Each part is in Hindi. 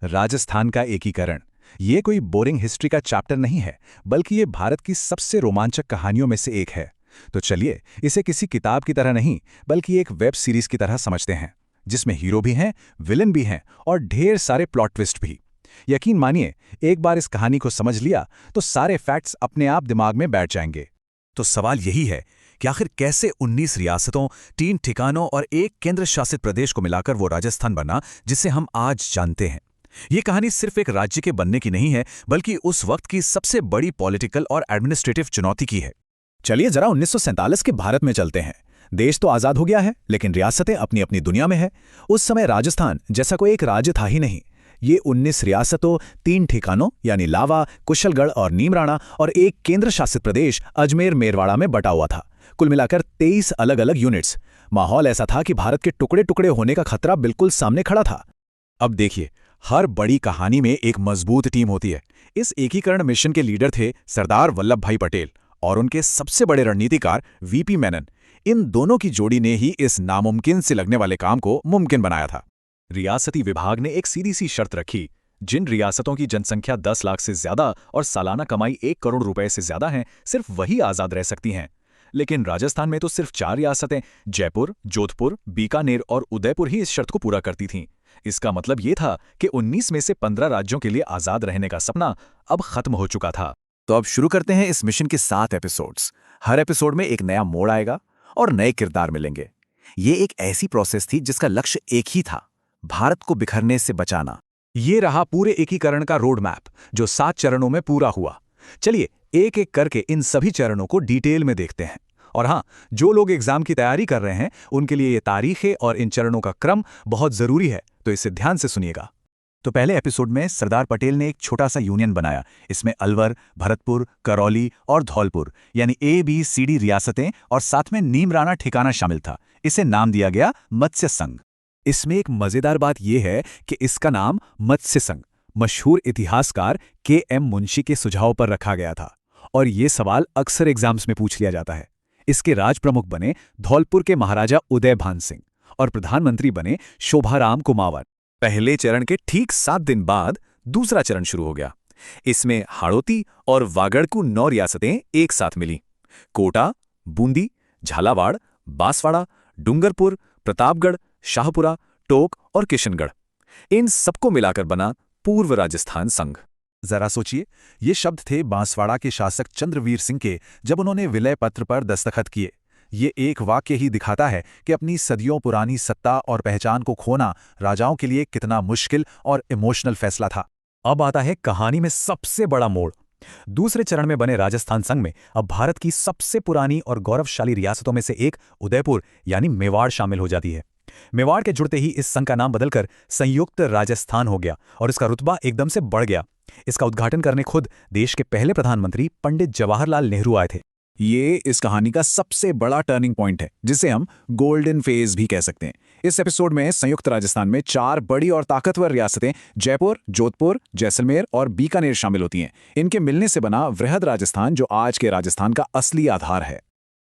राजस्थान का एकीकरण। ये कोई बोरिंग हिस्ट्री का चैप्टर नहीं है, बल्कि ये भारत की सबसे रोमांचक कहानियों में से एक है। तो चलिए इसे किसी किताब की तरह नहीं, बल्कि एक वेब सीरीज की तरह समझते हैं, जिसमें हीरो भी हैं, विलन भी हैं और ढेर सारे प्लॉट ट्विस्ट भी। यकीन मानिए, एक बार इस कहानी को समझ लिया तो सारे फैक्ट्स अपने आप दिमाग में बैठ जाएंगे। तो सवाल यही है कि आखिर कैसे 19 रियासतों, 3 ठिकानों और एक केंद्र शासित प्रदेश को मिलाकर वो राजस्थान बना जिसे हम आज जानते हैं। ये कहानी सिर्फ एक राज्य के बनने की नहीं है, बल्कि उस वक्त की सबसे बड़ी पॉलिटिकल और एडमिनिस्ट्रेटिव चुनौती की है। चलिए जरा 1947 के भारत में चलते हैं। देश तो आजाद हो गया है, लेकिन रियासतें अपनी अपनी दुनिया में है। उस समय राजस्थान जैसा कोई एक राज्य था ही नहीं। ये 19 रियासतों, 3 ठिकानों यानी लावा, कुशलगढ़ और नीमराणा और एक केंद्र शासित प्रदेश अजमेर मेरवाड़ा में बटा हुआ था। कुल मिलाकर 23 अलग अलग यूनिट्स। माहौल ऐसा था कि भारत के टुकड़े टुकड़े होने का खतरा बिल्कुल सामने खड़ा था। अब देखिए, हर बड़ी कहानी में एक मजबूत टीम होती है। इस एकीकरण मिशन के लीडर थे सरदार वल्लभ भाई पटेल और उनके सबसे बड़े रणनीतिकार वीपी मेनन। इन दोनों की जोड़ी ने ही इस नामुमकिन से लगने वाले काम को मुमकिन बनाया था। रियासती विभाग ने एक सीधी सी शर्त रखी, जिन रियासतों की जनसंख्या 10 लाख से ज्यादा और सालाना कमाई 1 करोड़ रुपए से ज्यादा है, सिर्फ वही आजाद रह सकती हैं। लेकिन राजस्थान में तो सिर्फ 4 रियासतें जयपुर, जोधपुर, बीकानेर और उदयपुर ही इस शर्त को पूरा करती थीं। इसका मतलब ये था कि 19 में से 15 राज्यों के लिए आजाद रहने का सपना अब खत्म हो चुका था। तो अब शुरू करते हैं इस मिशन के 7 एपिसोड्स। हर एपिसोड में एक नया मोड़ आएगा और नए किरदार मिलेंगे। ये एक ऐसी प्रोसेस थी जिसका लक्ष्य एक ही था, भारत को बिखरने से बचाना। ये रहा पूरे एकीकरण का रोड मैप, जो 7 चरणों में पूरा हुआ। चलिए एक एक करके इन सभी चरणों को डिटेल में देखते हैं। और हाँ, जो लोग एग्जाम की तैयारी कर रहे हैं उनके लिए ये तारीखें और इन चरणों का क्रम बहुत जरूरी है, तो इसे ध्यान से सुनिएगा। तो पहले एपिसोड में सरदार पटेल ने एक छोटा सा यूनियन बनाया। इसमें अलवर, भरतपुर, करौली और धौलपुर यानी ABCD रियासतें और साथ में नीमराणा ठिकाना शामिल था। इसे नाम दिया गया मत्स्य संघ। इसमें एक मजेदार बात यह है कि इसका नाम मत्स्य संघ मशहूर इतिहासकार KM मुंशी के सुझाव पर रखा गया था, और ये सवाल अक्सर एग्जाम्स में पूछ लिया जाता है। इसके राज प्रमुख बने धौलपुर के महाराजा उदय भान सिंह और प्रधानमंत्री बने शोभाराम कुमावत। पहले चरण के ठीक 7 दिन बाद दूसरा चरण शुरू हो गया। इसमें हाड़ौती और वागड़ को 9 रियासतें एक साथ मिली। कोटा, बूंदी, झालावाड़, बांसवाड़ा, डूंगरपुर, प्रतापगढ़, शाहपुरा, टोक और किशनगढ़, इन सबको मिलाकर बना पूर्व राजस्थान संघ। जरा सोचिए, ये शब्द थे बांसवाड़ा के शासक चंद्रवीर सिंह के, जब उन्होंने विलय पत्र पर दस्तखत किए। ये एक वाक्य ही दिखाता है कि अपनी सदियों पुरानी सत्ता और पहचान को खोना राजाओं के लिए कितना मुश्किल और इमोशनल फैसला था। अब आता है कहानी में सबसे बड़ा मोड़। दूसरे चरण में बने राजस्थान संघ में अब भारत की सबसे पुरानी और गौरवशाली रियासतों में से एक उदयपुर यानी मेवाड़ शामिल हो जाती है। मेवाड़ के जुड़ते ही इस संघ का नाम बदलकर संयुक्त राजस्थान हो गया और इसका रुतबा एकदम से बढ़ गया। इसका उद्घाटन करने खुद देश के पहले प्रधानमंत्री पंडित जवाहरलाल नेहरू आए थे। ये इस कहानी का सबसे बड़ा टर्निंग पॉइंट है, जिसे हम गोल्डन फेज भी कह सकते हैं। इस एपिसोड में संयुक्त राजस्थान में 4 बड़ी और ताकतवर रियासतें जयपुर, जोधपुर, जैसलमेर और बीकानेर शामिल होती हैं। इनके मिलने से बना वृहद राजस्थान, जो आज के राजस्थान का असली आधार है।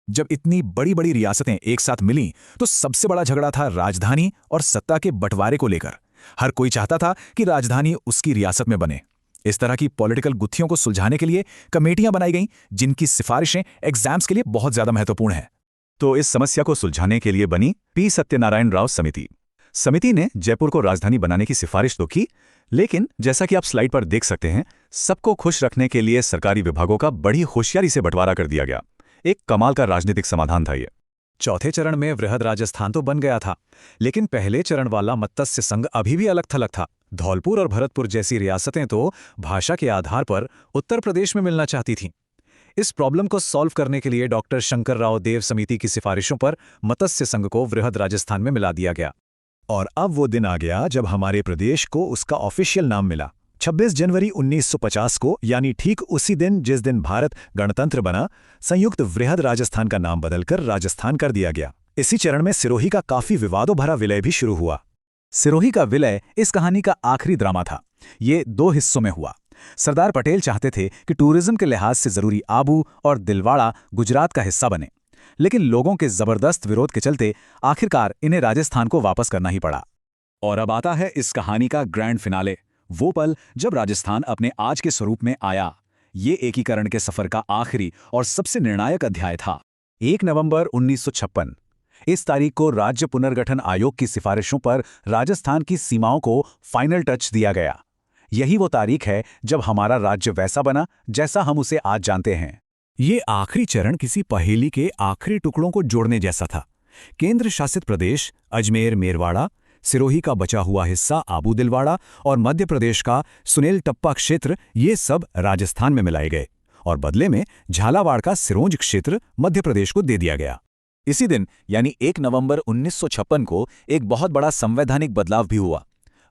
जब इतनी बड़ी बड़ी रियासतें एक साथ मिलीं, तो सबसे बड़ा झगड़ा था राजधानी और सत्ता के बंटवारे को लेकर। हर कोई चाहता था कि राजधानी उसकी रियासत में बने। इस तरह की पॉलिटिकल गुत्थियों को सुलझाने के लिए कमेटियां बनाई गईं, जिनकी सिफारिशें एग्जाम्स के लिए बहुत ज्यादा महत्वपूर्ण हैं। तो इस समस्या को सुलझाने के लिए बनी P सत्यनारायण राव समिति। समिति ने जयपुर को राजधानी बनाने की सिफारिश तो की, लेकिन जैसा कि आप स्लाइड पर देख सकते हैं, सबको खुश रखने के लिए सरकारी विभागों का बड़ी होशियारी से बंटवारा कर दिया गया। एक कमाल का राजनीतिक समाधान था ये। चौथे चरण में वृहद राजस्थान तो बन गया था, लेकिन पहले चरण वाला मत्स्य संघ अभी भी अलग थलग था। धौलपुर और भरतपुर जैसी रियासतें तो भाषा के आधार पर उत्तर प्रदेश में मिलना चाहती थीं। इस प्रॉब्लम को सॉल्व करने के लिए डॉक्टर शंकरराव देव समिति की सिफारिशों पर मत्स्य संघ को वृहद राजस्थान में मिला दिया गया। और अब वो दिन आ गया जब हमारे प्रदेश को उसका ऑफिशियल नाम मिला। 26 जनवरी 1950 को, यानी ठीक उसी दिन जिस दिन भारत गणतंत्र बना, संयुक्त वृहद राजस्थान का नाम बदलकर राजस्थान कर दिया गया। इसी चरण में सिरोही का काफी विवादों भरा विलय भी शुरू हुआ। सिरोही का विलय इस कहानी का आखिरी ड्रामा था। ये 2 हिस्सों में हुआ। सरदार पटेल चाहते थे कि टूरिज्म के लिहाज से जरूरी आबू और दिलवाड़ा गुजरात का हिस्सा बने, लेकिन लोगों के जबरदस्त विरोध के चलते आखिरकार इन्हें राजस्थान को वापस करना ही पड़ा। और अब आता है इस कहानी का ग्रैंड फिनाले, वो पल जब राजस्थान अपने आज के स्वरूप में आया। ये एकीकरण के सफर का आखिरी और सबसे निर्णायक अध्याय था। 1 नवंबर 1956। इस तारीख को राज्य पुनर्गठन आयोग की सिफारिशों पर राजस्थान की सीमाओं को फाइनल टच दिया गया। यही वो तारीख है जब हमारा राज्य वैसा बना जैसा हम उसे आज जानते हैं। ये आखिरी चरण किसी पहेली के आखिरी टुकड़ों को जोड़ने जैसा था। केंद्र शासित प्रदेश अजमेर मेरवाड़ा, सिरोही का बचा हुआ हिस्सा आबू दिलवाड़ा और मध्य प्रदेश का सुनेल टप्पा क्षेत्र, ये सब राजस्थान में मिलाए गए और बदले में झालावाड़ का सिरोंज क्षेत्र मध्य प्रदेश को दे दिया गया। इसी दिन यानी 1 नवंबर 1956 को एक बहुत बड़ा संवैधानिक बदलाव भी हुआ।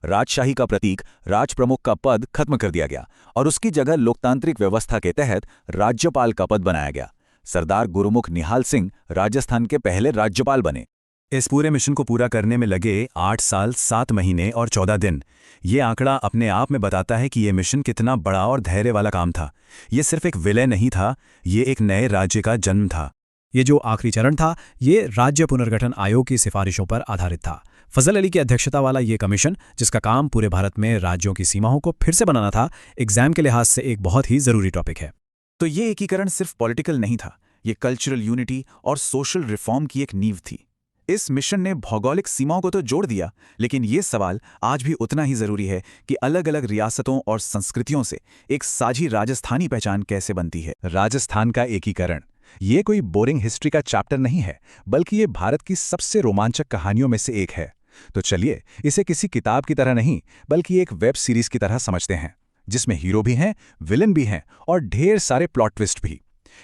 राजशाही का प्रतीक राज प्रमुख का पद खत्म कर दिया गया और उसकी जगह लोकतांत्रिक व्यवस्था के तहत राज्यपाल का पद बनाया गया। सरदार गुरुमुख निहाल सिंह राजस्थान के पहले राज्यपाल बने। इस पूरे मिशन को पूरा करने में लगे 8 साल 7 महीने और 14 दिन। ये आंकड़ा अपने आप में बताता है कि ये मिशन कितना बड़ा और धैर्य वाला काम था। ये सिर्फ एक विलय नहीं था, ये एक नए राज्य का जन्म था। ये जो आखिरी चरण था, ये राज्य पुनर्गठन आयोग की सिफारिशों पर आधारित था। फजल अली की अध्यक्षता वाला ये कमीशन, जिसका काम पूरे भारत में राज्यों की सीमाओं को फिर से बनाना था, एग्जाम के लिहाज से एक बहुत ही जरूरी टॉपिक है। तो ये एकीकरण सिर्फ पॉलिटिकल नहीं था, ये कल्चरल यूनिटी और सोशल रिफॉर्म की एक नींव थी। इस मिशन ने भौगोलिक सीमाओं को तो जोड़ दिया, लेकिन ये सवाल आज भी उतना ही जरूरी है कि अलग अलग रियासतों और संस्कृतियों से एक साझी राजस्थानी पहचान कैसे बनती है। राजस्थान का एकीकरण ये कोई बोरिंग हिस्ट्री का चैप्टर नहीं है, बल्कि ये भारत की सबसे रोमांचक कहानियों में से एक है। तो चलिए इसे किसी किताब की तरह नहीं, बल्कि एक वेब सीरीज की तरह समझते हैं, जिसमें हीरो भी हैं, विलन भी हैं और ढेर सारे प्लॉट ट्विस्ट भी।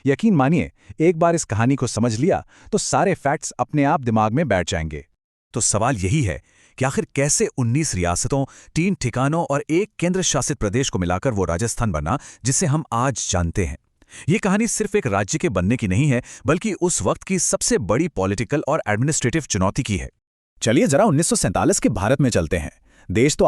यकीन मानिए, एक बार इस कहानी को समझ लिया तो सारे फैक्ट्स अपने आप दिमाग में बैठ जाएंगे। तो सवाल यही है कि आखिर कैसे 19 रियासतों, 3 ठिकानों और एक केंद्र शासित प्रदेश को मिलाकर वो राजस्थान बना जिसे हम आज जानते हैं। ये कहानी सिर्फ एक राज्य के बनने की नहीं है, बल्कि उस वक्त की सबसे बड़ी पॉलिटिकल और एडमिनिस्ट्रेटिव चुनौती की है। चलिए जरा 1947 के भारत में चलते हैं। देश तो